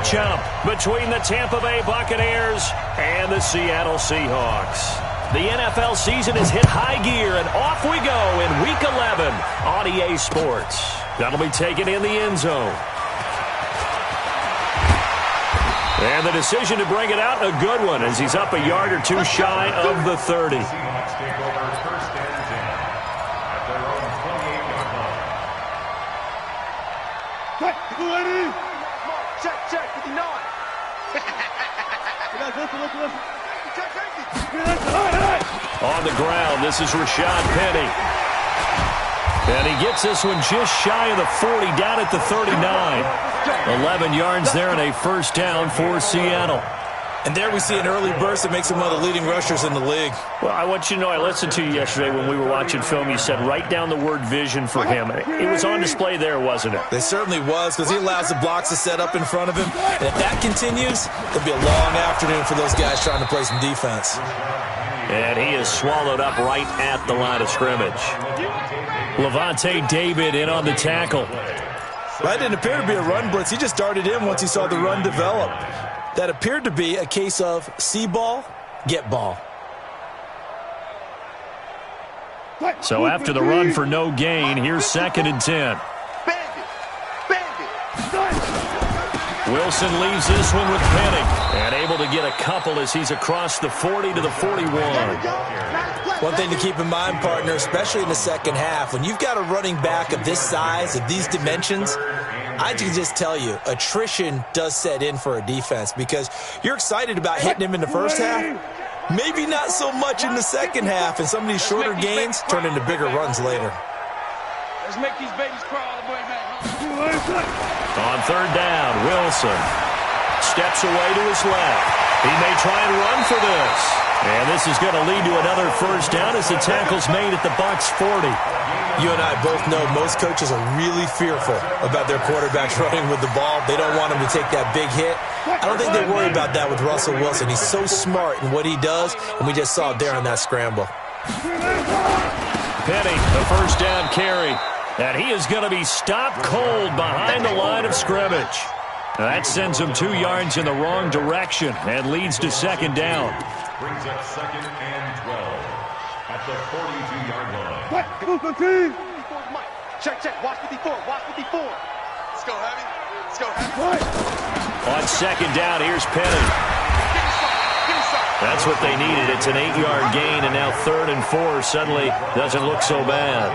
matchup between the Tampa Bay Buccaneers and the Seattle Seahawks. The NFL season has hit high gear, and off we go in Week 11 on EA Sports. That'll be taken in the end zone. And the decision to bring it out, a good one, as he's up a yard or two shy of the 30. Check, 59. On the ground, this is Rashad Penny. And he gets this one just shy of the 40, down at the 39. 11 yards there and a first down for Seattle. And there we see an early burst that makes him one of the leading rushers in the league. Well, I want you to know, I listened to you yesterday when we were watching film. You said write down the word vision for him. It was on display there, wasn't it? It certainly was, because he allows the blocks to set up in front of him. And if that continues, it'll be a long afternoon for those guys trying to play some defense. And he is swallowed up right at the line of scrimmage. Levante David in on the tackle. That didn't appear to be a run blitz. He just darted in once he saw the run develop. That appeared to be a case of see ball, get ball. So after the run for no gain, here's 2nd and 10. Wilson leaves this one with Penny, and able to get a couple as he's across the 40 to the 41. One thing to keep in mind, partner, especially in the second half, when you've got a running back of this size, of these dimensions, I can just tell you, attrition does set in for a defense, because you're excited about hitting him in the first half, maybe not so much in the second half, and some of these shorter gains turn into bigger runs later. Let's make these babies crawl all the way back. On 3rd down, Wilson steps away to his left. He may try and run for this. And this is going to lead to another first down as the tackle's made at the Bucs 40. You and I both know most coaches are really fearful about their quarterbacks running with the ball. They don't want him to take that big hit. I don't think they worry about that with Russell Wilson. He's so smart in what he does, and we just saw it there on that scramble. Penny, the first down carry. And he is going to be stopped cold behind the line of scrimmage. That sends him 2 yards in the wrong direction and leads to 2nd down. Brings up 2nd and 12 at the 42-yard line. Check, watch 54, watch 54. Let's go, Heavy. Let's go, Heavy. On 2nd down, here's Penny. That's what they needed. It's an 8-yard gain, and now 3rd and 4 suddenly doesn't look so bad.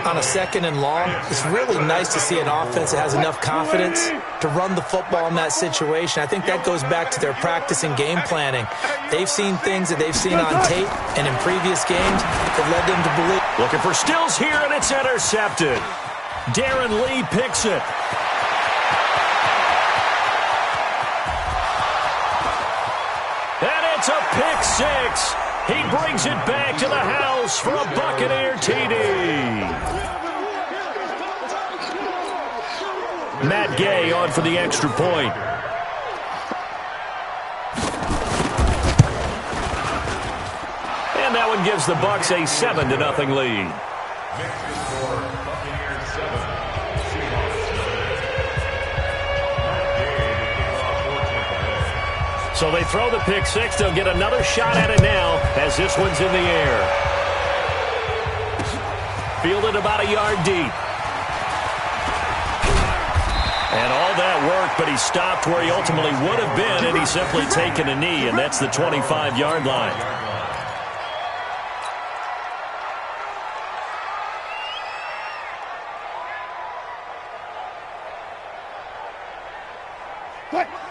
On a 2nd and long, it's really nice to see an offense that has enough confidence to run the football in that situation. I think that goes back to their practice and game planning. They've seen things that they've seen on tape and in previous games that led them to believe. Looking for Stills here, and it's intercepted. Darren Lee picks it. And it's a pick 6. He brings it back to the house for a Buccaneer TD. Matt Gay on for the extra point. And that one gives the Bucs a 7-0 lead. So they throw the pick 6. They'll get another shot at it now as this one's in the air. Fielded about a yard deep. And all that work, but he stopped where he ultimately would have been, and he's simply taken a knee, and that's the 25-yard line.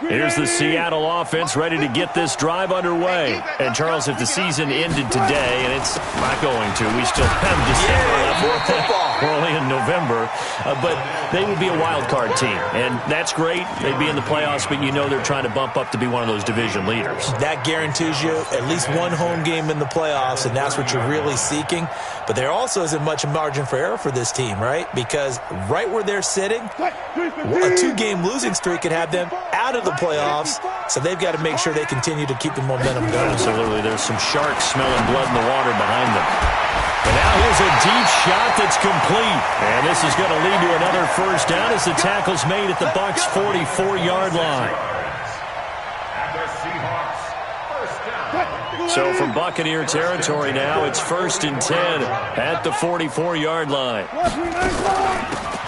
Here's the Seattle offense ready to get this drive underway. And, Charles, if the season ended today, and it's not going to, we still have December left. We're only in November. But they would be a wild card team. And that's great. They'd be in the playoffs, but you know they're trying to bump up to be one of those division leaders. That guarantees you at least one home game in the playoffs, and that's what you're really seeking. But there also isn't much margin for error for this team, right? Because right where they're sitting, a 2-game losing streak could have them out of the playoffs, so they've got to make sure they continue to keep the momentum going. Absolutely. There's some sharks smelling blood in the water behind them. And now here's a deep shot that's complete. And this is going to lead to another first down as the tackle's made at the Bucs' 44-yard line. So from Buccaneer territory now, it's 1st and 10 at the 44-yard line.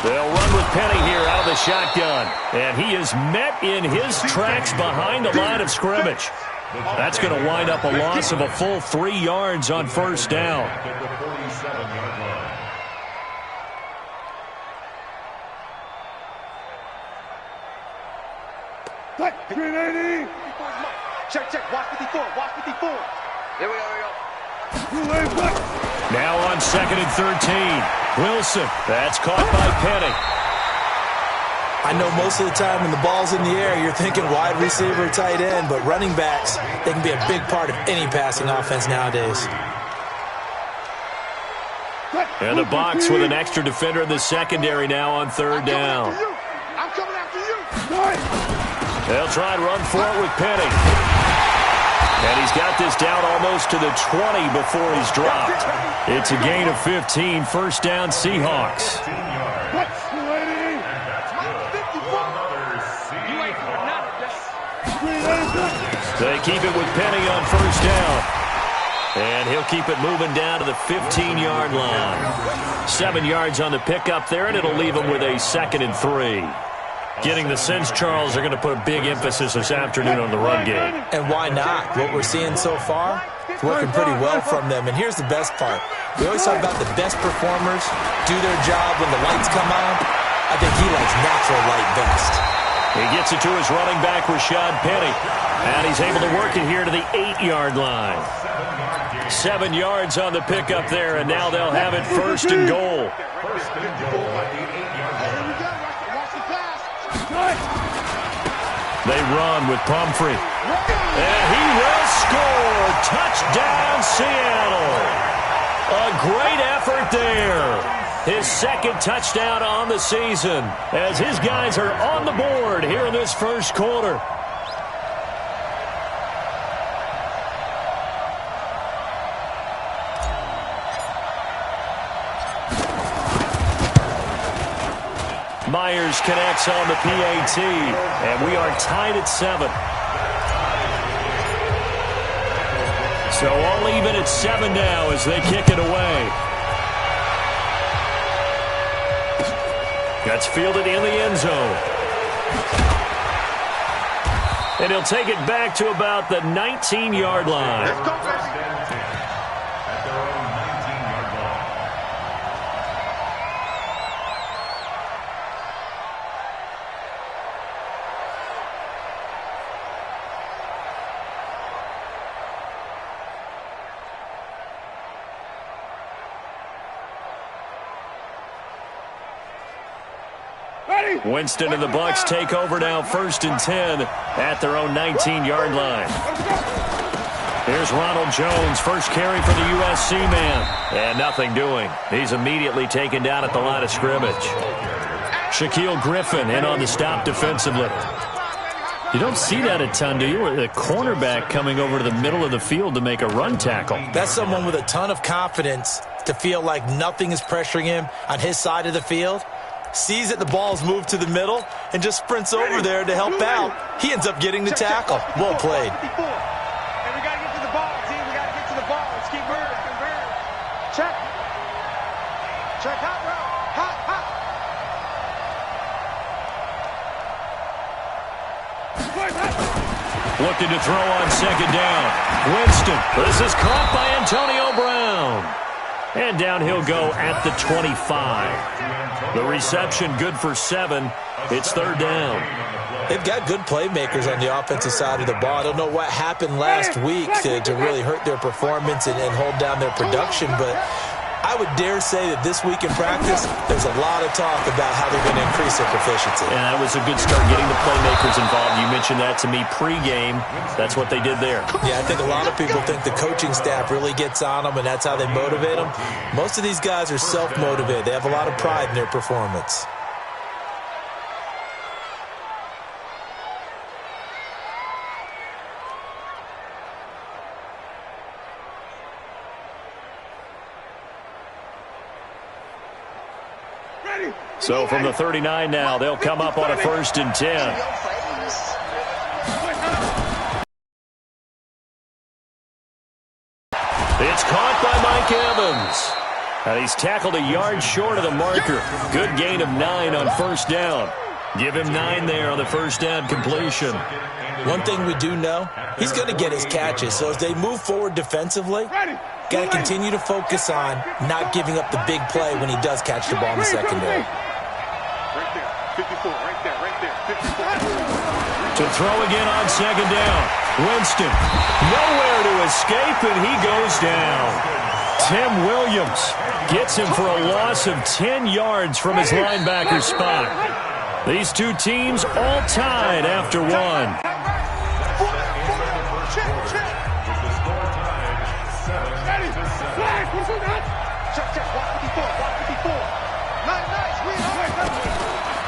They'll run with Penny here out of the shotgun. And he is met in his tracks behind the line of scrimmage. That's going to wind up a loss of a full 3 yards on first down. Check, check. Watch 54. Watch 54. Here we go. Now on 2nd and 13. Wilson. That's caught by Penny. I know most of the time when the ball's in the air, you're thinking wide receiver, tight end, but running backs, they can be a big part of any passing offense nowadays. And the Bucs with an extra defender in the secondary now on 3rd down. I'm coming after you. They'll try and run for it with Penny. And he's got this down almost to the 20 before he's dropped. It's a gain of 15, first down Seahawks. They keep it with Penny on first down. And he'll keep it moving down to the 15-yard line. 7 yards on the pickup there, and it'll leave him with a 2nd and 3. Getting the sense, Charles, they're going to put a big emphasis this afternoon on the run game. And why not? What we're seeing so far, it's working pretty well from them. And here's the best part. We always talk about the best performers do their job when the lights come on. I think he likes natural light best. He gets it to his running back, Rashad Penny. And he's able to work it here to the 8-yard line. 7 yards on the pickup there, and now they'll have it 1st and goal. They run with Pumphrey. And he will score. Touchdown, Seattle. A great effort there. His 2nd touchdown on the season as his guys are on the board here in this first quarter. Myers connects on the PAT, and we are tied at 7. So all even at 7 now as they kick it away. That's fielded in the end zone. And he'll take it back to about the 19-yard line. Winston and the Bucs take over now 1st and 10 at their own 19-yard line. Here's Ronald Jones, first carry for the USC man. And nothing doing. He's immediately taken down at the line of scrimmage. Shaquille Griffin in on the stop defensively. You don't see that a ton, do you? The cornerback coming over to the middle of the field to make a run tackle. That's someone with a ton of confidence to feel like nothing is pressuring him on his side of the field. Sees that the ball's moved to the middle and just sprints over there to help out. He ends up getting the tackle. Well played. And we got to get to the ball, team. We got to get to the ball. Let's keep moving. Check. Check. Hot route. Hot, hot. Looking to throw on 2nd down. Winston. This is caught by Antonio Brown. And down he'll go at the 25. The reception good for 7. It's 3rd down. They've got good playmakers on the offensive side of the ball. I don't know what happened last week to really hurt their performance and hold down their production, but I would dare say that this week in practice, there's a lot of talk about how they're going to increase their proficiency. And that was a good start, getting the playmakers involved. You mentioned that to me pregame. That's what they did there. Yeah, I think a lot of people think the coaching staff really gets on them, and that's how they motivate them. Most of these guys are self-motivated. They have a lot of pride in their performance. So from the 39 now, they'll come up on a 1st and 10. It's caught by Mike Evans. And he's tackled a yard short of the marker. Good gain of 9 on 1st down. Give him 9 there on the 1st down completion. One thing we do know, he's going to get his catches. So as they move forward defensively, got to continue to focus on not giving up the big play when he does catch the ball in the secondary. Right there, 54, right there, 54. To throw again on 2nd down. Winston, nowhere to escape, and he goes down. Tim Williams gets him for a loss of 10 yards from his linebacker spot. These two teams all tied after 1.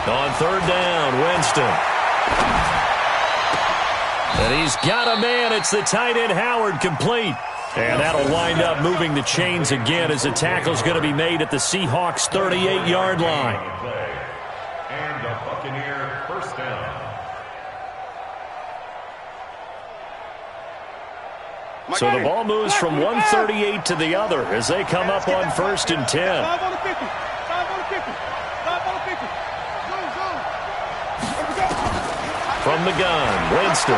On 3rd down, Winston. And he's got a man. It's the tight end, Howard, complete. And that'll wind up moving the chains again as the tackle's going to be made at the Seahawks' 38-yard line. And a Buccaneer 1st down. So the ball moves from 138 to the other as they come up on 1st and 10. 5 on the 50. 5 on the 50. 5 on the 50. From the gun, Winston.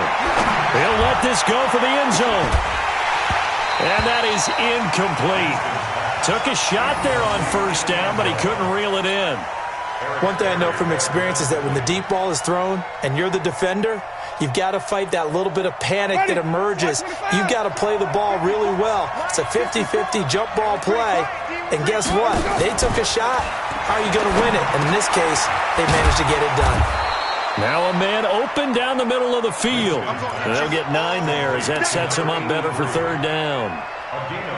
He'll let this go for the end zone. And that is incomplete. Took a shot there on 1st down, but he couldn't reel it in. One thing I know from experience is that when the deep ball is thrown and you're the defender, you've got to fight that little bit of panic that emerges. You've got to play the ball really well. It's a 50-50 jump ball play. And guess what? They took a shot. How are you going to win it? And in this case, they managed to get it done. Now a man open down the middle of the field. They'll get 9 there as that sets him up better for 3rd down.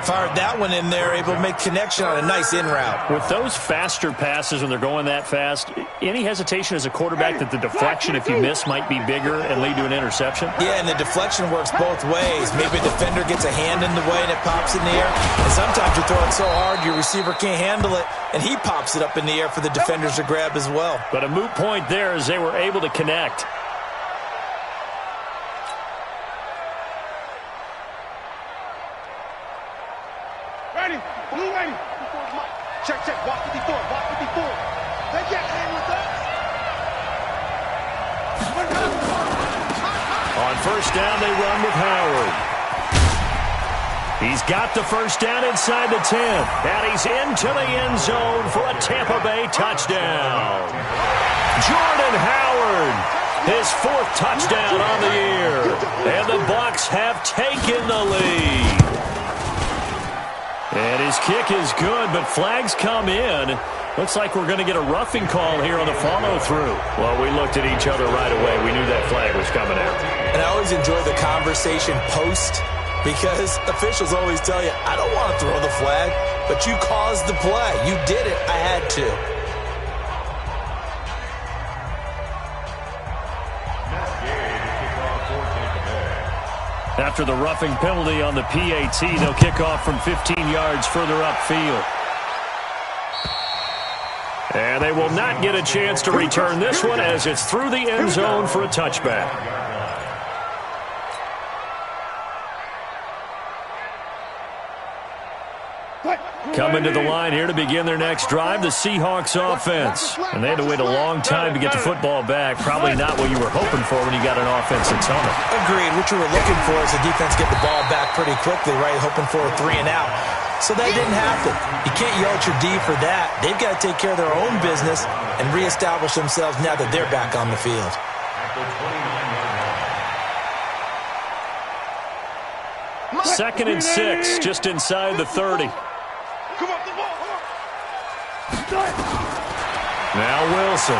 Fired that one in there, able to make connection on a nice in route. With those faster passes when they're going that fast, any hesitation as a quarterback that the deflection, if you miss, might be bigger and lead to an interception? Yeah, and the deflection works both ways. Maybe a defender gets a hand in the way and it pops in the air. And sometimes you throw it so hard your receiver can't handle it, and he pops it up in the air for the defenders to grab as well. But a moot point there as they were able to connect. Check, check, walk 54, walk 54. They can't hang with us. On 1st down, they run with Howard. He's got the 1st down inside the 10. And he's into the end zone for a Tampa Bay touchdown. Jordan Howard, his 4th touchdown on the year. And the Bucs have taken the lead. And his kick is good, but flags come in. Looks like we're going to get a roughing call here on the follow-through. Well, we looked at each other right away. We knew that flag was coming out. And I always enjoy the conversation post because officials always tell you, I don't want to throw the flag, but you caused the play. You did it. I had to. After the roughing penalty on the PAT, they'll kick off from 15 yards further upfield. And they will not get a chance to return this one as it's through the end zone for a touchback. Coming to the line here to begin their next drive, the Seahawks offense. And they had to wait a long time to get the football back. Probably not what you were hoping for when you got an offense that's on it. Agreed. What you were looking for is the defense get the ball back pretty quickly, right? Hoping for a 3 and out. So that didn't happen. You can't yell at your D for that. They've got to take care of their own business and reestablish themselves now that they're back on the field. Second and 6, just inside the 30. Now Wilson.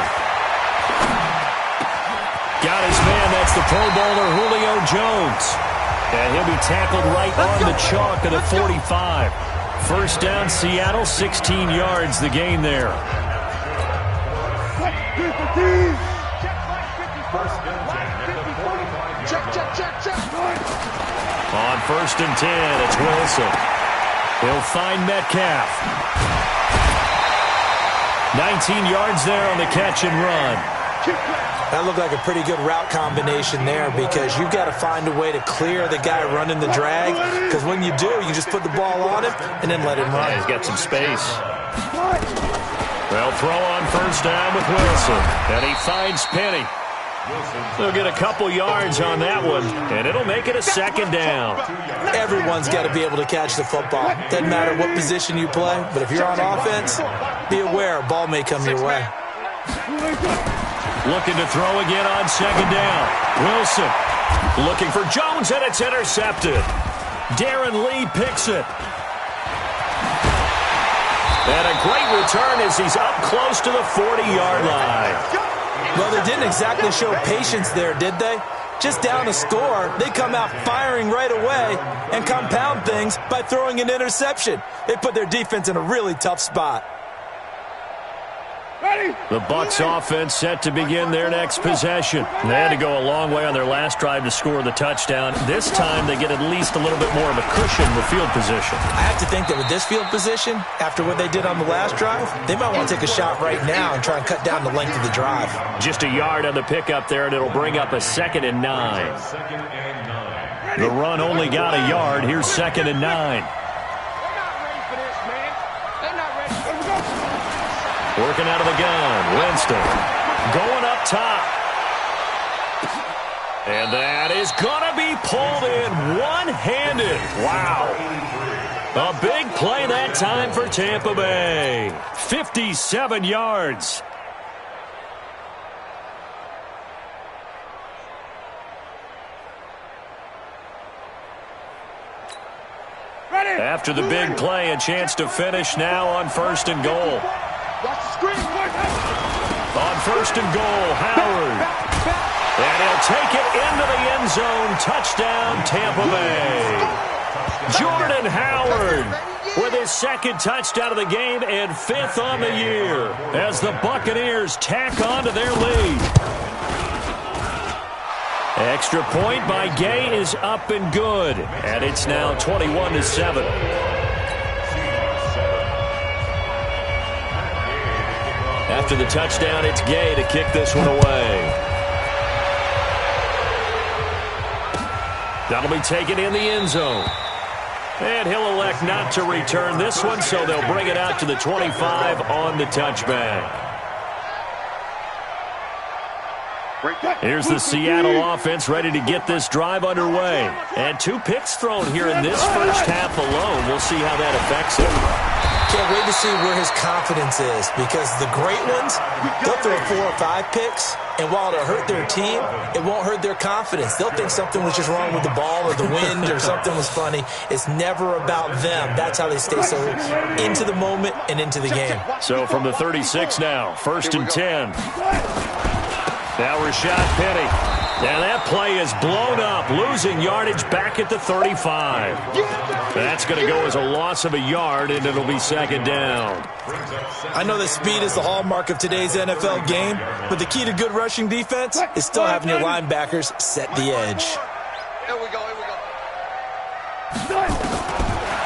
Got his man, that's the Pro Bowler Julio Jones. And he'll be tackled right on the chalk of the 45. 1st down, Seattle, 16 yards the gain there. On 1st and 10, it's Wilson. He'll find Metcalf. 19 yards there on the catch and run. That looked like a pretty good route combination there because you've got to find a way to clear the guy running the drag, because when you do, you just put the ball on him and then let him run. Yeah, he's got some space. They'll throw on first down with Wilson, and he finds Penny. They'll get a couple yards on that one, and it'll make it a second down. Everyone's got to be able to catch the football. Doesn't matter what position you play, but if you're on offense, be aware a ball may come your way. Looking to throw again on second down. Wilson looking for Jones, and it's intercepted. Darren Lee picks it. And a great return as he's up close to the 40-yard line. Well, they didn't exactly show patience there, did they? Just down a score, they come out firing right away and compound things by throwing an interception. They put their defense in a really tough spot. The Bucs offense set to begin their next possession. They had to go a long way on their last drive to score the touchdown. This time they get at least a little bit more of a cushion with field position. I have to think that with this field position, after what they did on the last drive, they might want to take a shot right now and try and cut down the length of the drive. Just a yard on the pickup there, and it'll bring up a 2nd and 9. The run only got a yard. Here's 2nd and 9. Working out of the gun, Winston going up top. And that is going to be pulled in one-handed. Wow. A big play that time for Tampa Bay. 57 yards. After the big play, a chance to finish now on 1st and goal. On 1st and goal, Howard. And he'll take it into the end zone. Touchdown, Tampa Bay. Jordan Howard with his 2nd touchdown of the game and 5th on the year as the Buccaneers tack on to their lead. Extra point by Gay is up and good. And it's now 21-7. After the touchdown, it's Gay to kick this one away. That'll be taken in the end zone. And he'll elect not to return this one, so they'll bring it out to the 25 on the touchback. Here's the Seattle offense ready to get this drive underway. And 2 picks thrown here in this first half alone. We'll see how that affects him. Can't wait to see where his confidence is, because the great ones, they'll throw 4 or 5 picks, and while it'll hurt their team, it won't hurt their confidence. They'll think something was just wrong with the ball or the wind or something was funny. It's never about them. That's how they stay so into the moment and into the game. So from the 36 now, 1st and 10. Now Rashad Penny. And that play is blown up, losing yardage back at the 35. That's going to go as a loss of a yard, and it'll be 2nd down. I know that speed is the hallmark of today's NFL game, but the key to good rushing defense is still having your linebackers set the edge. Here we go.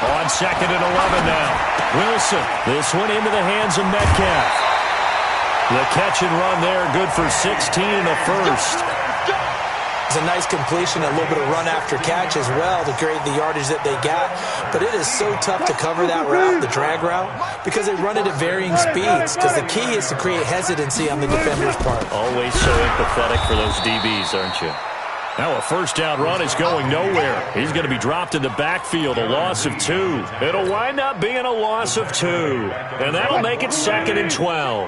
On 2nd and 11 now. Wilson. This one into the hands of Metcalf. The catch and run there, good for 16 in the first. It's a nice completion, a little bit of run after catch as well to create the yardage that they got. But it is so tough to cover that route, the drag route, because they run it at varying speeds. Because the key is to create hesitancy on the defender's part. Always so empathetic for those DBs, aren't you? Now a 1st down run is going nowhere. He's going to be dropped in the backfield, a loss of 2. It'll wind up being a loss of 2. And that'll make it 2nd and 12.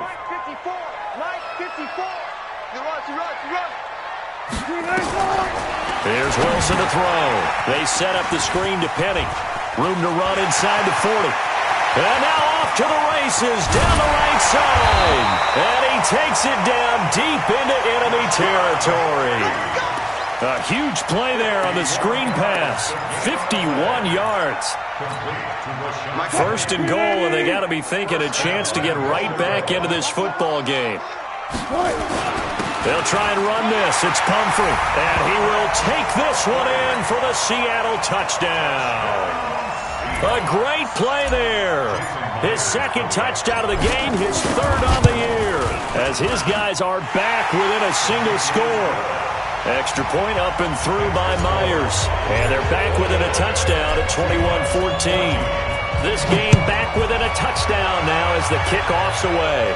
Here's Wilson to throw. They set up the screen to Penny. Room to run inside the 40. And now off to the races down the right side. And he takes it down deep into enemy territory. A huge play there on the screen pass. 51 yards. 1st and goal, and they got to be thinking a chance to get right back into this football game. They'll try and run this. It's Pumphrey. And he will take this one in for the Seattle touchdown. A great play there. His second touchdown of the game, his third on the year, as his guys are back within a single score. Extra point up and through by Myers. And they're back within a touchdown at 21-14. This game back within a touchdown now as the kickoff's away.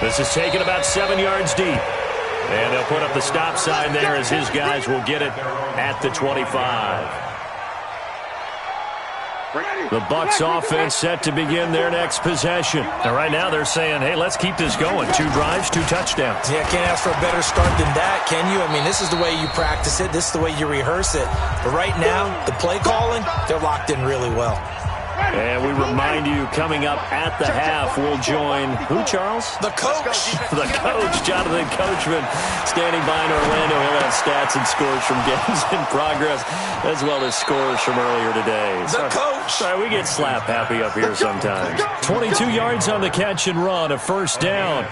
This is taken about 7 yards deep. And they'll put up the stop sign there as his guys will get it at the 25. The Bucs offense set to begin their next possession. And right now they're saying, hey, let's keep this going. 2 drives, 2 touchdowns. Yeah, can't ask for a better start than that, can you? I mean, this is the way you practice it. This is the way you rehearse it. But right now, the play calling, they're locked in really well. And we remind you, coming up at the half, we'll join who, Charles? The coach. The coach, Jonathan Coachman, standing by in Orlando. He'll have stats and scores from games in progress, as well as scores from earlier today. The coach. Sorry, we get slap happy up here sometimes. 22 yards on the catch and run, a first down.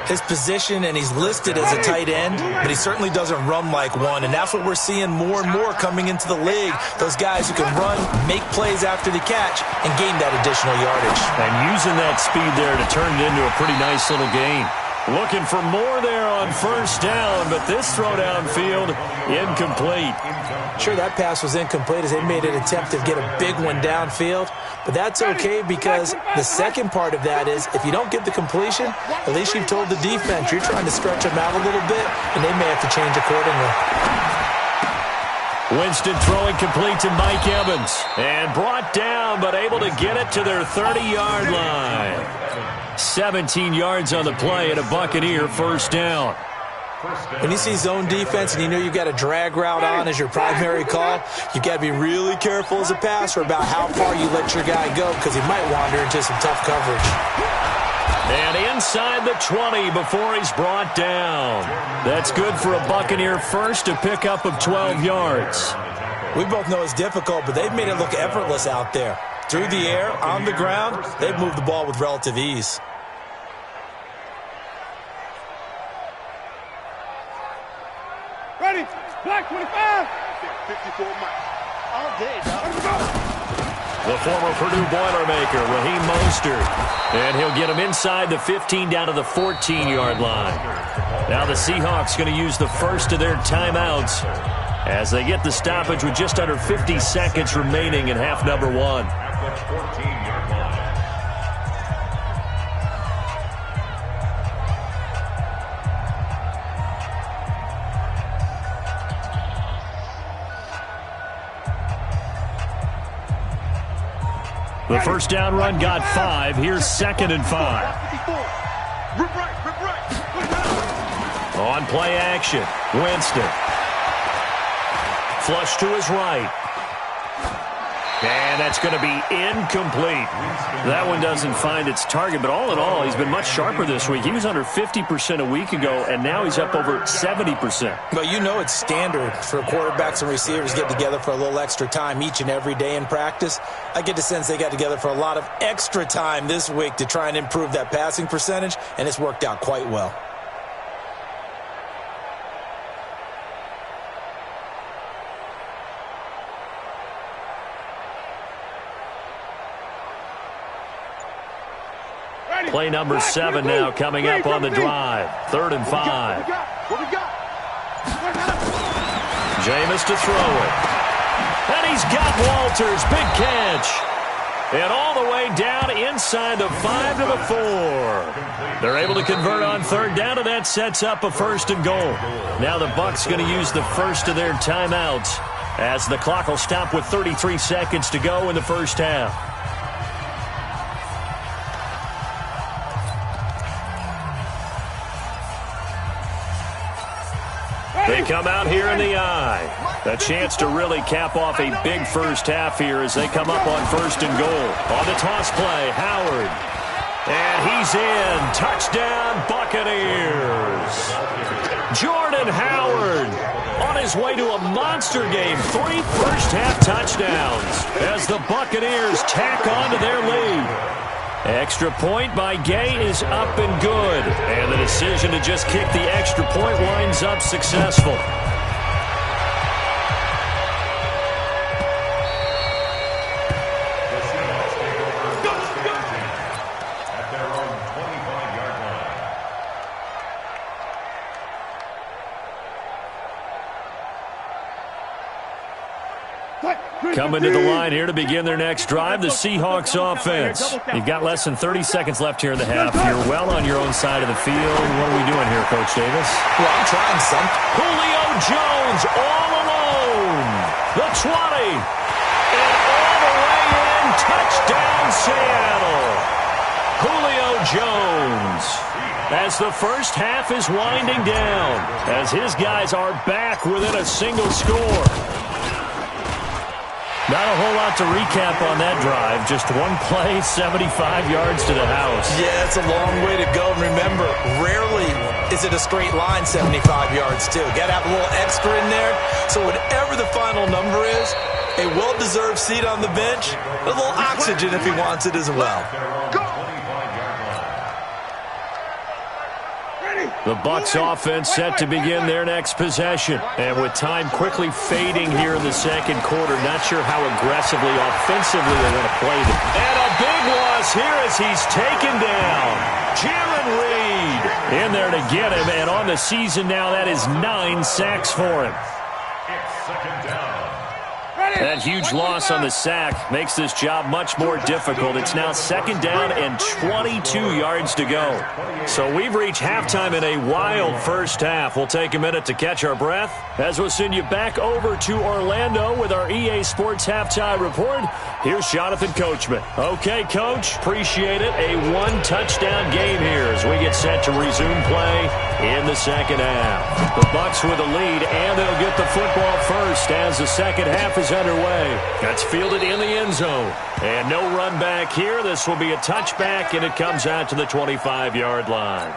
His position, and he's listed as a tight end, but he certainly doesn't run like one, and that's what we're seeing more and more coming into the league. Those guys who can run, make plays after the catch, and gain that additional yardage. And using that speed there to turn it into a pretty nice little gain. Looking for more there on first down, but this throw downfield, incomplete. Sure, that pass was incomplete as they made an attempt to get a big one downfield, but that's okay because the second part of that is if you don't get the completion, at least you've told the defense you're trying to stretch them out a little bit, and they may have to change accordingly. Winston throwing complete to Mike Evans, and brought down but able to get it to their 30-yard line. 17 yards on the play and a Buccaneer first down. When you see zone defense and you know you've got a drag route on as your primary call, you've got to be really careful as a passer about how far you let your guy go because he might wander into some tough coverage. And inside the 20 before he's brought down. That's good for a Buccaneer first, a pickup of 12 yards. We both know it's difficult, but they've made it look effortless out there. Through the air, on the ground, they've moved the ball with relative ease. Ready, black 25. 54 miles. All day, dog. The former Purdue Boilermaker, Raheem Mostert. And he'll get him inside the 15 down to the 14-yard line. Now the Seahawks going to use the first of their timeouts as they get the stoppage with just under 50 seconds remaining in half number 1. The first down run got 5. Here's 2nd and 5. On play action, Winston. Flush to his right. And that's going to be incomplete. That one doesn't find its target, but all in all, he's been much sharper this week. He was under 50% a week ago, and now he's up over 70%. Well, you know it's standard for quarterbacks and receivers get together for a little extra time each and every day in practice. I get the sense they got together for a lot of extra time this week to try and improve that passing percentage, and it's worked out quite well. Play number 7 now coming up on the drive. 3rd and 5. Jameis to throw it. And he's got Walters. Big catch. And all the way down inside the 5 to the 4. They're able to convert on 3rd down, and that sets up a 1st and goal. Now the Bucs going to use the first of their timeouts as the clock will stop with 33 seconds to go in the first half. They come out here in the eye. A chance to really cap off a big first half here as they come up on 1st and goal. On the toss play, Howard. And he's in. Touchdown, Buccaneers. Jordan Howard on his way to a monster game. 3 first-half touchdowns as the Buccaneers tack on to their lead. Extra point by Gay is up and good. And the decision to just kick the extra point winds up successful. Coming to the line here to begin their next drive, the Seahawks offense. You've got less than 30 seconds left here in the half. You're well on your own side of the field. What are we doing here, Coach Davis? Well, I'm trying something. Julio Jones all alone. The 20. And all the way in. Touchdown, Seattle. Julio Jones. As the first half is winding down, as his guys are back within a single score. Not a whole lot to recap on that drive. Just one play, 75 yards to the house. Yeah, it's a long way to go. And remember, rarely is it a straight line 75 yards, too. Got to have a little extra in there. So whatever the final number is, a well-deserved seat on the bench, a little oxygen if he wants it as well. The Bucs offense set to begin their next possession. And with time quickly fading here in the second quarter, not sure how aggressively, offensively they're going to play them. And a big loss here as he's taken down. Jaron Reed in there to get him. And on the season now, that is 9 sacks for him. It's second down. That huge loss on the sack makes this job much more difficult. It's now second down and 22 yards to go. So we've reached halftime in a wild first half. We'll take a minute to catch our breath as we'll send you back over to Orlando with our EA Sports Halftime Report. Here's Jonathan Coachman. Okay, Coach, appreciate it. A one-touchdown game here as we get set to resume play in the second half. The Bucs with a lead, and they'll get the football first as the second half is underway. That's fielded in the end zone. And no run back here. This will be a touchback, and it comes out to the 25-yard line.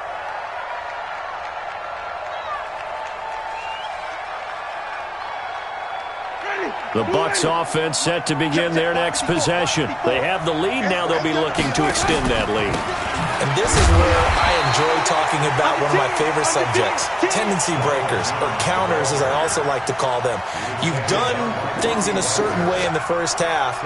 The Bucs offense set to begin their next possession. They have the lead now. They'll be looking to extend that lead. And this is where I enjoy talking about one of my favorite subjects, tendency breakers, or counters as I also like to call them. You've done things in a certain way in the first half,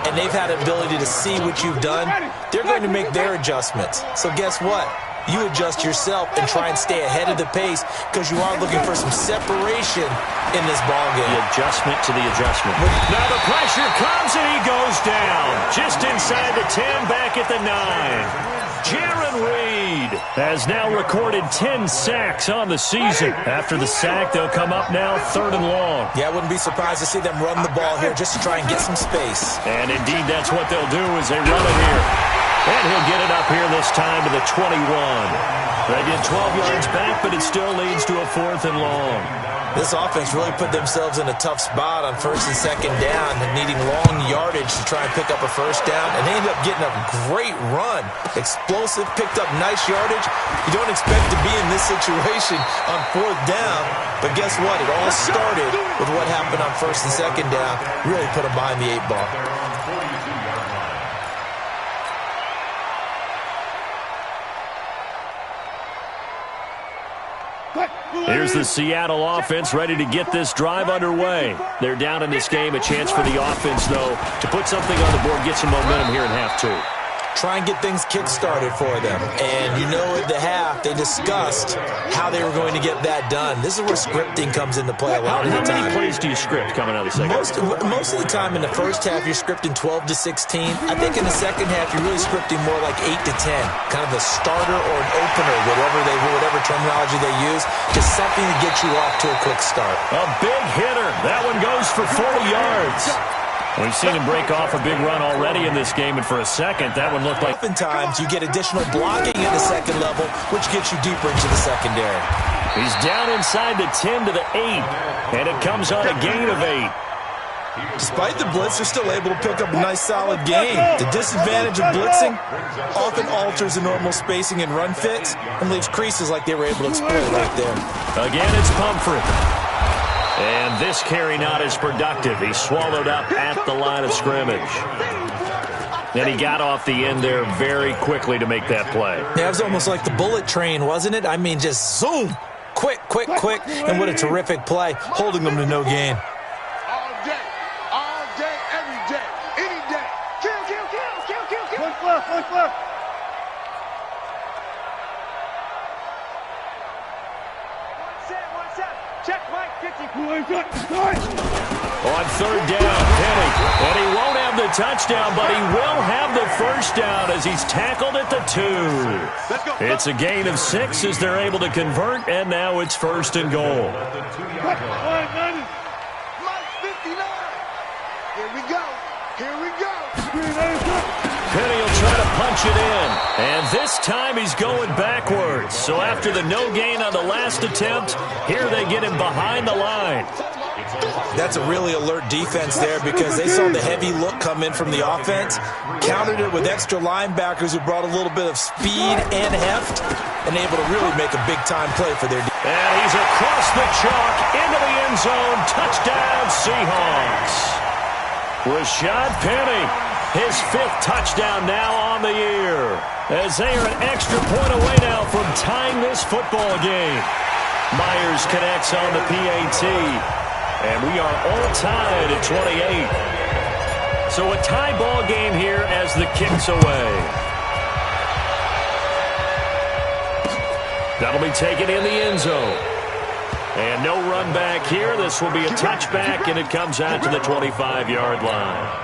and they've had the ability to see what you've done. They're going to make their adjustments. So guess what? You adjust yourself and try and stay ahead of the pace because you are looking for some separation in this ballgame. The adjustment to the adjustment. Now the pressure comes and he goes down. Just inside the 10, back at the 9. Jaron Reed has now recorded 10 sacks on the season. After the sack, they'll come up now third and long. Yeah, I wouldn't be surprised to see them run the ball here just to try and get some space. And indeed, that's what they'll do as they run it here. And he'll get it up here this time to the 21. They get 12 yards back, but it still leads to a fourth and long. This offense really put themselves in a tough spot on first and second down and needing long yardage to try and pick up a first down. And they ended up getting a great run. Explosive, picked up nice yardage. You don't expect to be in this situation on fourth down. But guess what? It all started with what happened on first and second down. Really put them behind the 8 ball. Here's the Seattle offense ready to get this drive underway. They're down in this game. A chance for the offense, though, to put something on the board, get some momentum here in half 2. Try and get things kick-started for them. And you know at the half, they discussed how they were going to get that done. This is where scripting comes into play a lot of the time. How many plays do you script coming out of the second? Most of the time in the first half, you're scripting 12 to 16. I think in the second half, you're really scripting more like 8 to 10. Kind of a starter or an opener, whatever terminology they use. Just something to get you off to a quick start. A big hitter. That one goes for 40 yards. We've seen him break off a big run already in this game, and for a second, that one looked like... Oftentimes, you get additional blocking at the second level, which gets you deeper into the secondary. He's down inside the 10 to the 8, and it comes on a gain of 8. Despite the blitz, they're still able to pick up a nice, solid gain. The disadvantage of blitzing often alters the normal spacing and run fits and leaves creases like they were able to exploit right there. Again, it's Pumphrey. And this carry not as productive. He's swallowed up at the line of scrimmage. And he got off the end there very quickly to make that play. Yeah, it was almost like the bullet train, wasn't it? I mean, just zoom. Quick, quick, quick. And what a terrific play, holding them to no gain. All day, every day, any day. Kill. Push left. One set. Check, Mike. On third down, Penny. And he won't have the touchdown, but he will have the first down as he's tackled at the 2. It's a gain of 6 as they're able to convert, and now it's first and goal. Penny will try to punch it in, and this time he's going backwards. So after the no gain on the last attempt, here they get him behind the line. That's a really alert defense there because they saw the heavy look come in from the offense, countered it with extra linebackers who brought a little bit of speed and heft, and able to really make a big-time play for their defense. And he's across the chalk into the end zone. Touchdown, Seahawks. Rashad Penny, his 5th touchdown now on the year, as they are an extra point away now from tying this football game. Myers connects on the PAT, and we are all tied at 28. So a tie ball game here as the kick's away. That'll be taken in the end zone. And no run back here. This will be a touchback, and it comes out to the 25-yard line.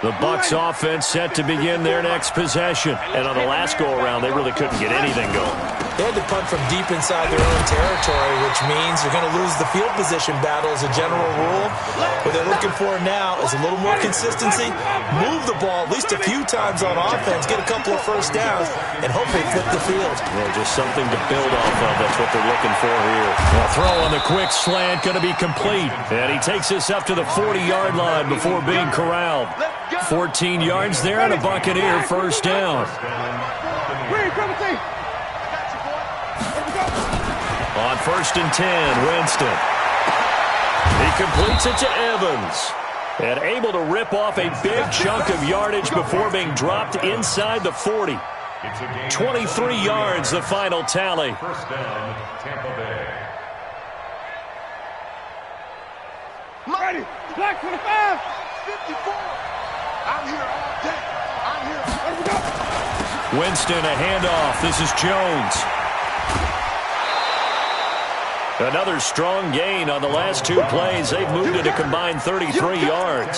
The Bucs offense set to begin their next possession. And on the last go-around, they really couldn't get anything going. They had to punt from deep inside their own territory, which means they're going to lose the field position battle as a general rule. What they're looking for now is a little more consistency, move the ball at least a few times on offense, get a couple of first downs, and hopefully flip the field. Yeah, just something to build off of. That's what they're looking for here. A throw on the quick slant going to be complete. And he takes us up to the 40-yard line before being corralled. 14 yards there and a Buccaneer first down. On 1st and 10, Winston. He completes it to Evans. And able to rip off a big chunk of yardage before being dropped inside the 40. 23 yards, the final tally. First down, Tampa Bay. Ready, black 25, 54. I'm here all day. I'm here. Let me go. Winston, a handoff. This is Jones. Another strong gain on the last 2 plays. They've moved it a combined 33 yards.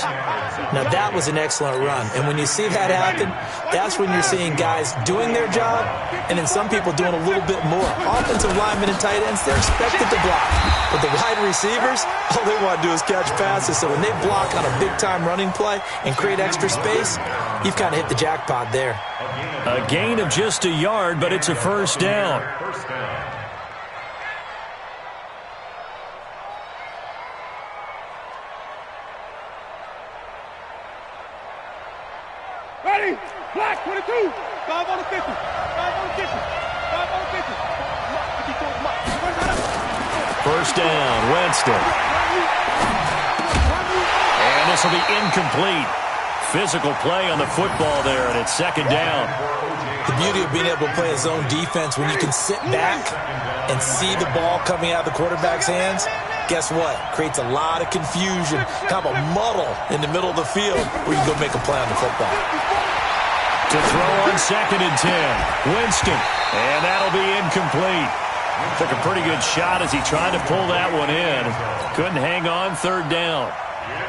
Now, that was an excellent run. And when you see that happen, that's when you're seeing guys doing their job and then some people doing a little bit more. Offensive linemen and tight ends, they're expected to block. But the wide receivers, all they want to do is catch passes. So when they block on a big-time running play and create extra space, you've kind of hit the jackpot there. A gain of just a yard, but it's a first down. First down. Ready, black 22, 5 on the 50, 5 on the 50, 5 on the 50. First down, Winston. And this will be incomplete. Physical play on the football there, and it's second down. The beauty of being able to play a zone defense when you can sit back and see the ball coming out of the quarterback's hands, guess what? Creates a lot of confusion, kind of a muddle in the middle of the field where you can go make a play on the football. To throw on 2nd and 10, Winston, and that'll be incomplete. Took a pretty good shot as he tried to pull that one in. Couldn't hang on, 3rd down.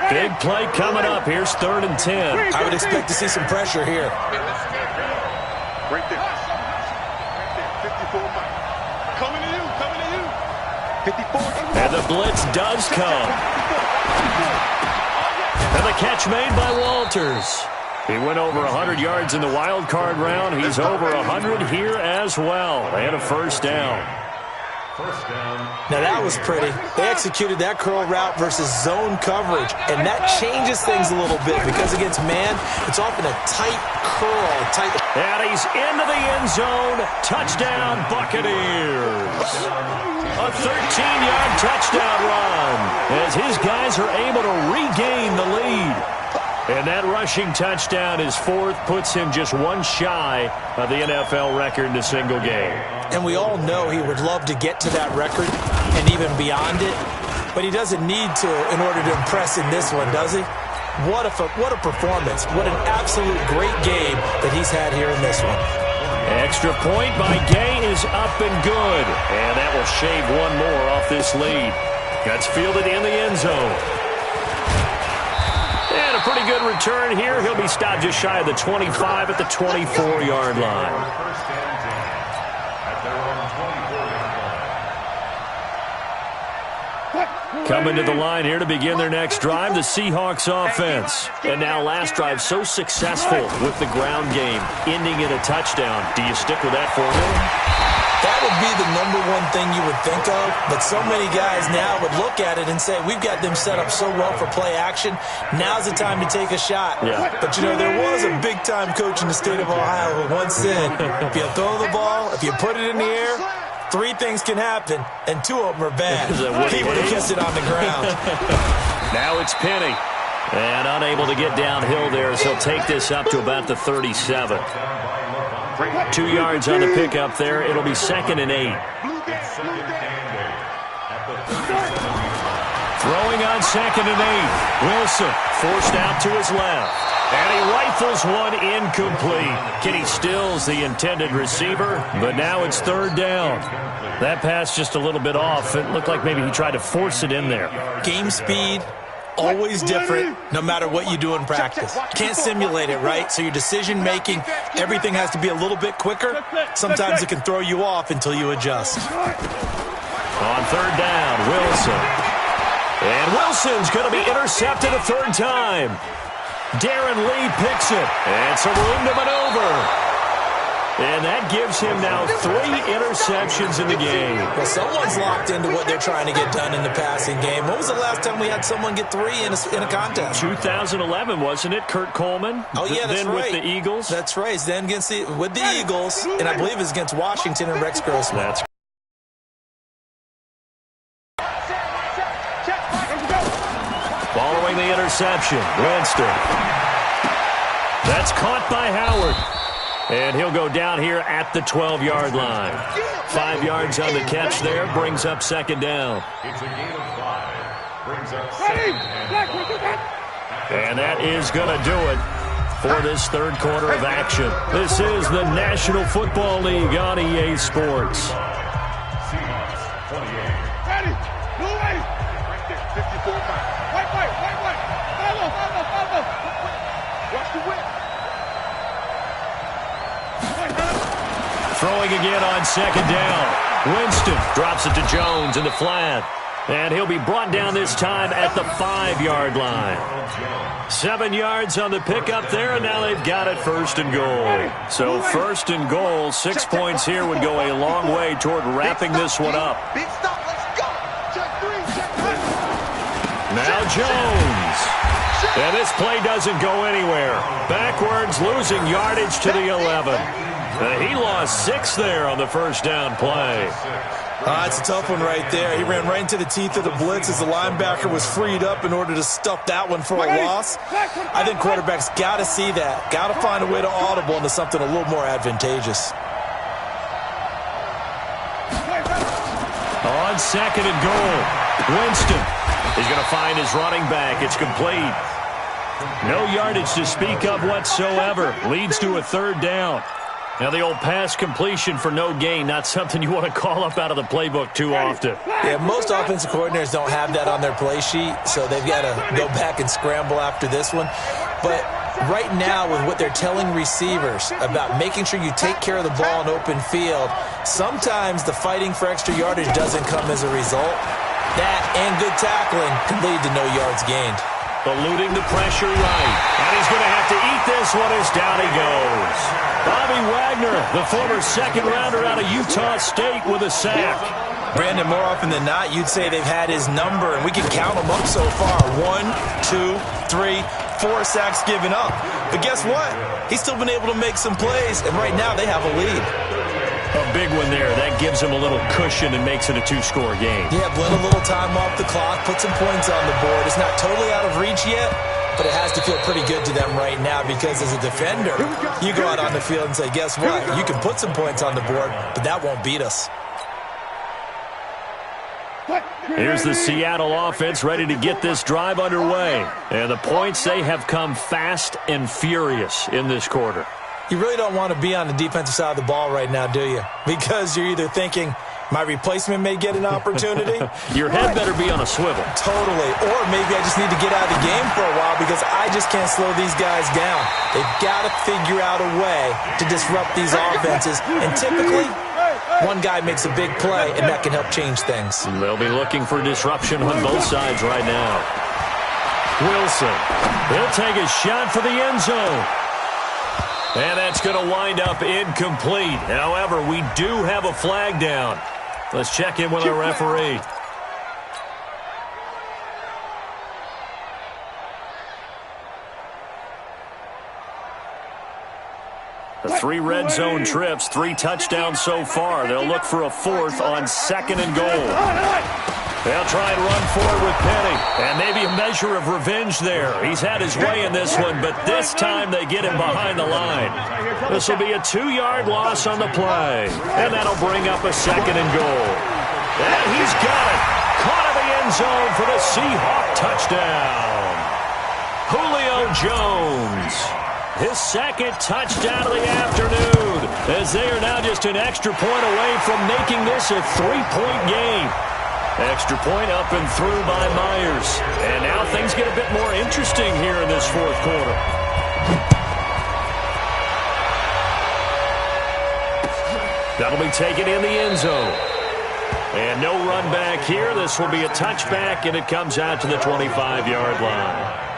Big play coming up. Here's 3rd and 10. I would expect to see some pressure here. Right there. 54 Mike. Coming to you, coming to you. 54. And the blitz does come. And the catch made by Walters. He went over 100 yards in the wild card round. He's over 100 here as well. And a first down. First down. Now that was pretty. They executed that curl route versus zone coverage, and that changes things a little bit because against man, it's often a tight curl, tight. And he's into the end zone. Touchdown, Buccaneers. A 13-yard touchdown run as his guys are able to regain the lead. And that rushing touchdown, his 4th, puts him just one shy of the NFL record in a single game. And we all know he would love to get to that record and even beyond it, but he doesn't need to in order to impress in this one, does he? What a performance. What an absolute great game that he's had here in this one. Extra point by Gay is up and good. And that will shave one more off this lead. That's fielded in the end zone. And a pretty good return here. He'll be stopped just shy of the 25 at the 24-yard line. Coming to the line here to begin their next drive, the Seahawks offense. And now last drive so successful with the ground game, ending in a touchdown. Do you stick with that formula? That would be the number one thing you would think of, but so many guys now would look at it and say, we've got them set up so well for play action, now's the time to take a shot. Yeah. But, you know, there was a big-time coach in the state of Ohio who once said, if you throw the ball, if you put it in the air, 3 things can happen, and 2 of them are bad. He would have kissed it on the ground. Now it's Penny. And unable to get downhill there, so he'll take this up to about the 37. 2 yards on the pickup there. It'll be 2nd and 8. Throwing on 2nd and 8. Wilson forced out to his left. And he rifles one incomplete. Kenny Stills, the intended receiver, but now it's 3rd down. That pass just a little bit off. It looked like maybe he tried to force it in there. Game speed, always different, no matter what you do in practice. Can't simulate it, right? So your decision-making, everything has to be a little bit quicker. Sometimes it can throw you off until you adjust. On 3rd down, Wilson. And Wilson's going to be intercepted a 3rd time. Darren Lee picks it. And some room to maneuver. And that gives him now 3 interceptions in the game. Well, someone's locked into what they're trying to get done in the passing game. When was the last time we had someone get 3 in a contest? 2011, wasn't it? Kurt Coleman. Oh, yeah, that's then right. With the Eagles. That's right. Then with the Eagles, and I believe it's against Washington and Rex Grossman. That's following the interception, Winston. That's caught by Howard. And he'll go down here at the 12-yard line. 5 yards on the catch there, brings up 2nd down. It's a gain of 5. Brings up 2nd and 5. And that is going to do it for this 3rd quarter of action. This is the National Football League on EA Sports. Seahawks 28. Ready. Blue way. Right there. 54 miles. White. Follow. Watch the whip. Throwing again on 2nd down. Winston drops it to Jones in the flat. And he'll be brought down this time at the 5-yard line. 7 yards on the pickup there, and now they've got it 1st and goal. So 1st and goal, 6 points here would go a long way toward wrapping this one up. Big stop. Let's go. Check 3. Check 3. Now Jones. And this play doesn't go anywhere. Backwards, losing yardage to the 11. He lost 6 there on the 1st down play. It's a tough one right there. He ran right into the teeth of the blitz as the linebacker was freed up in order to stuff that one for a loss. I think quarterbacks got to see that. Got to find a way to audible into something a little more advantageous. On 2nd and goal, Winston is going to find his running back. It's complete. No yardage to speak of whatsoever. Leads to a 3rd down. Now the old pass completion for no gain, not something you want to call up out of the playbook too often. Yeah, most offensive coordinators don't have that on their play sheet, so they've got to go back and scramble after this one. But right now, with what they're telling receivers about making sure you take care of the ball in open field, sometimes the fighting for extra yardage doesn't come as a result. That and good tackling can lead to no yards gained. Eluding the pressure right. And he's going to have to eat this one as down he goes. Bobby Wagner, the former 2nd rounder out of Utah State, with a sack. Brandon, more often than not, you'd say they've had his number, and we can count them up so far. 1, 2, 3, 4 sacks given up. But guess what? He's still been able to make some plays, and right now they have a lead. A big one there. That gives him a little cushion and makes it a 2-score game. Yeah, blend a little time off the clock, put some points on the board. It's not totally out of reach yet, but it has to feel pretty good to them right now because as a defender, you go out on the field and say, guess what? You can put some points on the board, but that won't beat us. Here's the Seattle offense ready to get this drive underway. And the points, they have come fast and furious in this quarter. You really don't want to be on the defensive side of the ball right now, do you? Because you're either thinking, my replacement may get an opportunity. Your head better be on a swivel. Totally. Or maybe I just need to get out of the game for a while because I just can't slow these guys down. They've got to figure out a way to disrupt these offenses. And typically, one guy makes a big play, and that can help change things. They'll be looking for disruption on both sides right now. Wilson. He'll take a shot for the end zone. And that's going to wind up incomplete. However, we do have a flag down. Let's check in with our referee. The 3 red zone trips, 3 touchdowns so far. They'll look for a 4th on 2nd and goal. They'll try and run forward with Penny. And maybe a measure of revenge there. He's had his way in this one, but this time they get him behind the line. This will be a 2-yard loss on the play. And that'll bring up a 2nd and goal. And he's got it. Caught in the end zone for the Seahawk touchdown. Julio Jones. His 2nd touchdown of the afternoon. As they are now just an extra point away from making this a 3-point game. Extra point up and through by Myers. And now things get a bit more interesting here in this 4th quarter. That'll be taken in the end zone. And no run back here. This will be a touchback, and it comes out to the 25-yard line.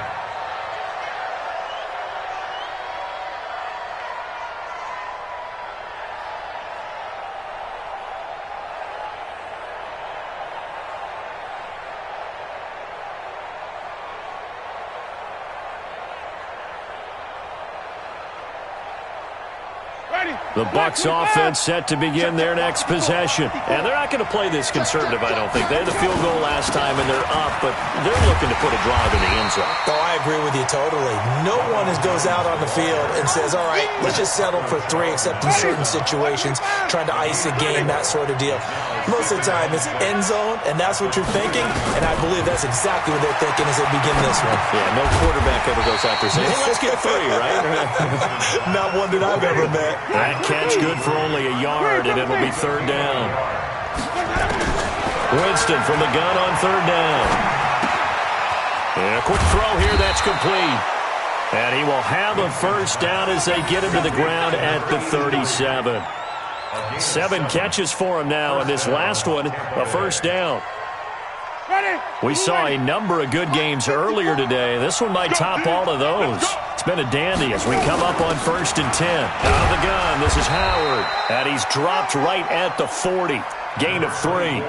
The Bucs offense set to begin their next possession. And they're not going to play this conservative, I don't think. They had the field goal last time, and they're up, but they're looking to put a drive in the end zone. Oh, I agree with you totally. No one goes out on the field and says, all right, let's just settle for 3, except in certain situations, trying to ice a game, that sort of deal. Most of the time, it's end zone, and that's what you're thinking, and I believe that's exactly what they're thinking as they begin this one. Yeah, no quarterback ever goes out there saying, hey, let's get 3, right? Not one that I've ever met. That catch good for only a yard, and it'll be 3rd down. Winston from the gun on 3rd down. And a quick throw here, that's complete. And he will have a 1st down as they get him to the ground at the 37. 7 catches for him now, and this last one, a 1st down. We saw a number of good games earlier today. This one might top all of those. It's been a dandy as we come up on 1st and 10. Out of the gun, this is Howard. And he's dropped right at the 40. Gain of 3.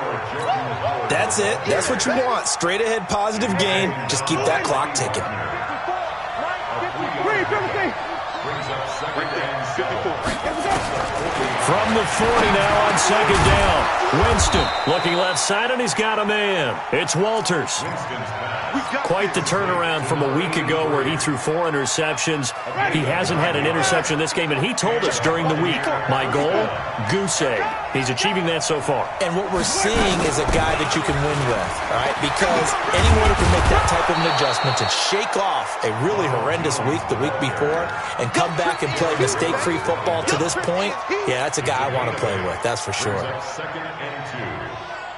That's it. That's what you want. Straight ahead positive gain. Just keep that clock ticking. From the 40 now on 2nd down. Winston looking left side, and he's got a man. It's Walters. Quite the turnaround from a week ago where he threw 4 interceptions. He hasn't had an interception this game, and he told us during the week, my goal, goose egg. He's achieving that so far. And what we're seeing is a guy that you can win with, all right? Because anyone who can make that type of an adjustment and shake off a really horrendous week the week before and come back and play mistake-free football to this point, yeah, that's a guy I want to play with, that's for sure. 2nd and 2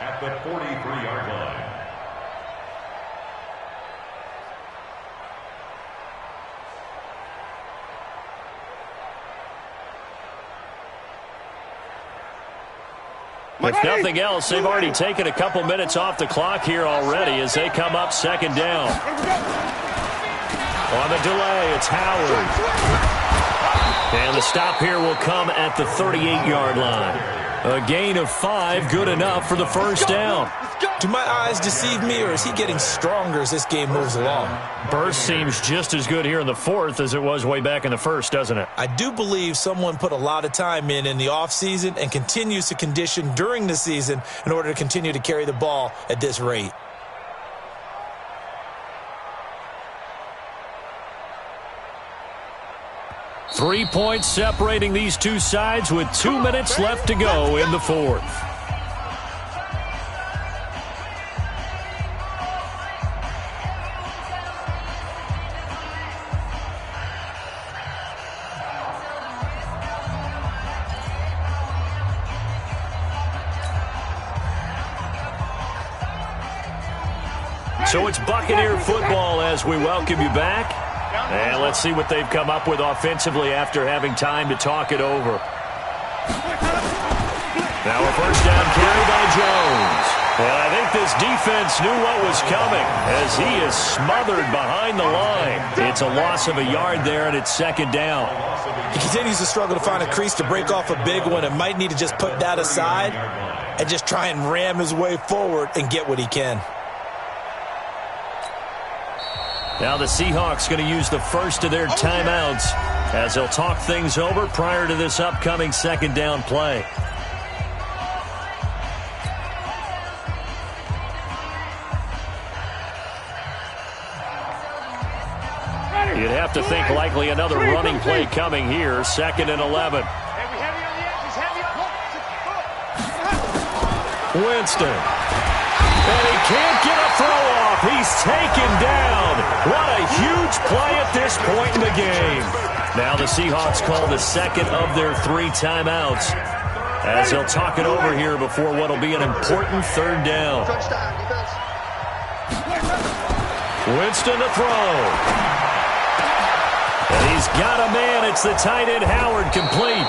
at the 43-yard line. If nothing else, they've already taken a couple minutes off the clock here already as they come up 2nd down. On the delay, it's Howard. And the stop here will come at the 38-yard line. A gain of 5, good enough for the 1st down. Do my eyes deceive me, or is he getting stronger as this game moves along? Burst seems just as good here in the 4th as it was way back in the 1st, doesn't it? I do believe someone put a lot of time in the offseason and continues to condition during the season in order to continue to carry the ball at this rate. Three points separating these two sides with 2 minutes left to go in the 4th. So it's Buccaneer football as we welcome you back. And let's see what they've come up with offensively after having time to talk it over. Now a first down carry by Jones. And I think this defense knew what was coming as he is smothered behind the line. It's a loss of a yard there, and it's second down. He continues to struggle to find a crease to break off a big one and might need to just put that aside and just try and ram his way forward and get what he can. Now the Seahawks going to use the first of their timeouts as they'll talk things over prior to this upcoming second down play. You'd have to think likely another running play coming here, 2nd and 11. Winston. And he can't get a throw off. He's taken down. What a huge play at this point in the game. Now the Seahawks call the second of their 3 timeouts as they'll talk it over here before what will be an important third down. Winston to throw. And he's got a man. It's the tight end Howard complete.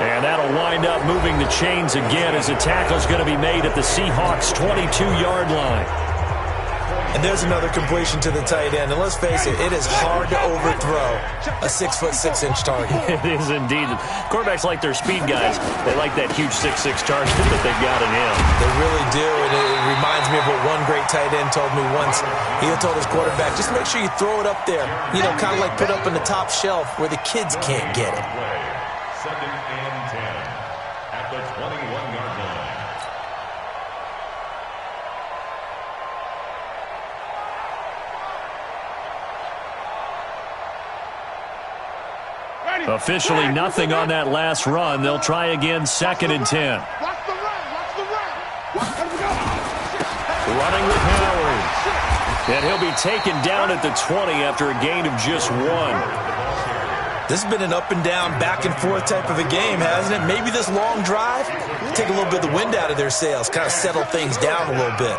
And that'll wind up moving the chains again as the tackle's going to be made at the Seahawks' 22-yard line. And there's another completion to the tight end. And let's face it, it is hard to overthrow a 6'6" target. It is indeed. Quarterbacks like their speed guys. They like that huge 6'6" target that they've got in him. They really do. And it reminds me of what one great tight end told me once. He told his quarterback, just make sure you throw it up there. You know, kind of like put up in the top shelf where the kids can't get it. 2nd and 10 at the 21-yard line. Officially nothing on that last run. They'll try again, 2nd and 10. Running with Howard. And he'll be taken down at the 20 after a gain of just 1. This has been an up and down, back and forth type of a game, hasn't it? Maybe this long drive, take a little bit of the wind out of their sails, kind of settle things down a little bit.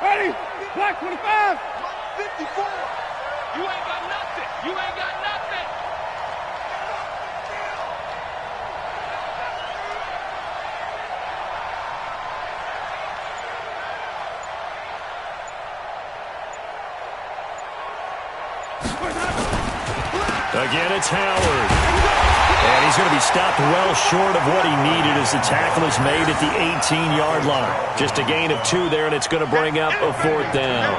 Ready? Black 25. 54. You ain't got nothing. You ain't got nothing. Again, it's Howard. And he's going to be stopped well short of what he needed as the tackle is made at the 18-yard line. Just a gain of 2 there, and it's going to bring up a 4th down.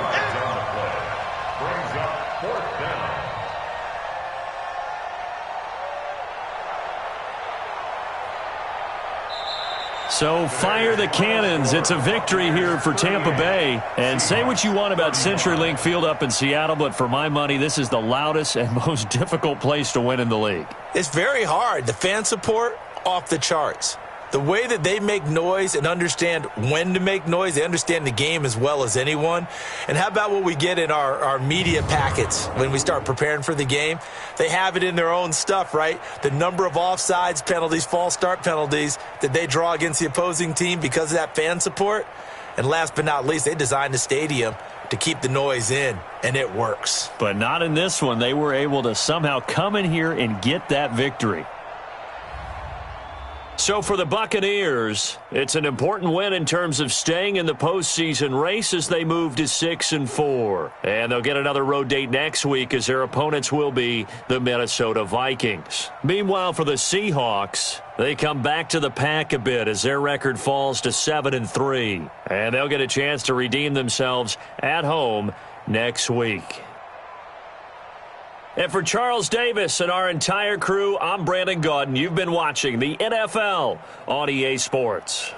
So fire the cannons. It's a victory here for Tampa Bay. And say what you want about CenturyLink Field up in Seattle, but for my money, this is the loudest and most difficult place to win in the league. It's very hard. The fan support, off the charts. The way that they make noise and understand when to make noise, they understand the game as well as anyone. And how about what we get in our media packets when we start preparing for the game? They have it in their own stuff, right? The number of offsides penalties, false start penalties that they draw against the opposing team because of that fan support. And last but not least, they designed the stadium to keep the noise in, and it works. But not in this one. They were able to somehow come in here and get that victory. So for the Buccaneers, it's an important win in terms of staying in the postseason race as they move to 6-4. And they'll get another road date next week as their opponents will be the Minnesota Vikings. Meanwhile, for the Seahawks, they come back to the pack a bit as their record falls to 7-3. And they'll get a chance to redeem themselves at home next week. And for Charles Davis and our entire crew, I'm Brandon Gaudin. You've been watching the NFL on EA Sports.